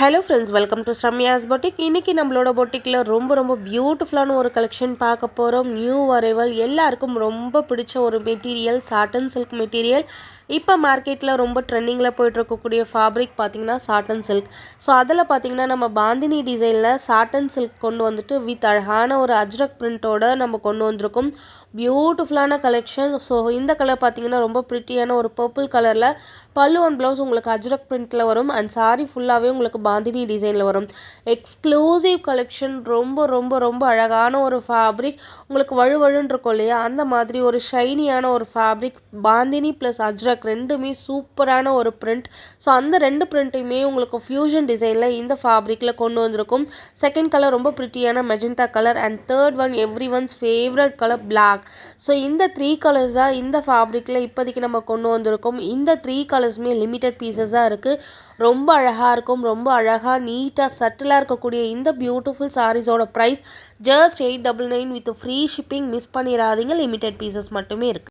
Hello friends, welcome to Sramya's boutique. இன்றைக்கி நம்மளோட பொட்டிக்கில் ரொம்ப பியூட்டிஃபுல்லான ஒரு கலெக்ஷன் பார்க்க போகிறோம். நியூ அரைவல், எல்லாருக்கும் ரொம்ப பிடிச்ச ஒரு மெட்டீரியல், சாட்டன் சில்க் மெட்டீரியல். இப்போ மார்க்கெட்டில் ரொம்ப ட்ரெண்டிங்கில் போய்ட்டுருக்கக்கூடிய ஃபேப்ரிக் பார்த்திங்கன்னா சாட்டன் சில்க். ஸோ அதில் பார்த்திங்கன்னா நம்ம பாந்தினி டிசைனில் சாட்டன் சில்க் கொண்டு வந்துட்டு வித் அழகான ஒரு அஜ்ரக் பிரிண்ட்டோட நம்ம கொண்டு வந்திருக்கோம். பியூட்டிஃபுல்லான கலெக்ஷன். ஸோ இந்த கலர் பார்த்திங்கன்னா ரொம்ப ப்ரிட்டியான ஒரு பர்பிள் கலரில் பல்லு அண்ட் ப்ளவுஸ் உங்களுக்கு அஜ்ரக் பிரிண்ட்டில் வரும். அண்ட் சாரி ஃபுல்லாகவே உங்களுக்கு பாந்தினி டிசைனில் வரும். Exclusive collection. ரொம்ப அழகான ஒரு ஃபேப்ரிக். உங்களுக்கு வழுவழுன்னு இருக்கும் இல்லையா, அந்த மாதிரி ஒரு ஷைனியான ஒரு ஃபேப்ரிக். பாந்தினி ப்ளஸ் அஜ்ரக் ரெண்டுமே சூப்பரான ஒரு பிரிண்ட். ஸோ அந்த ரெண்டு பிரிண்ட்டையுமே உங்களுக்கு ஃபியூஷன் டிசைனில் இந்த ஃபேப்ரிக்கில் கொண்டு வந்திருக்கும். செகண்ட் கலர் ரொம்ப ப்ரிட்டியான magenta colour. And third one every once favourite colour black. So இந்த 3 கலர்ஸ் தான் இந்த ஃபேப்ரிக்கில் இப்போதைக்கு நம்ம கொண்டு வந்திருக்கோம். இந்த 3 கலர்ஸுமே லிமிட்டட் பீசஸ் தான் இருக்குது. ரொம்ப அழகாக இருக்கும். ரொம்ப அழகாக நீட்டாக சட்டிலாக இருக்கக்கூடிய இந்த பியூட்டிஃபுல் சாரீஸோட price just 899 with free shipping. Miss பண்ணிடாதீங்க. லிமிட்டட் பீசஸ் மட்டுமே இருக்குது.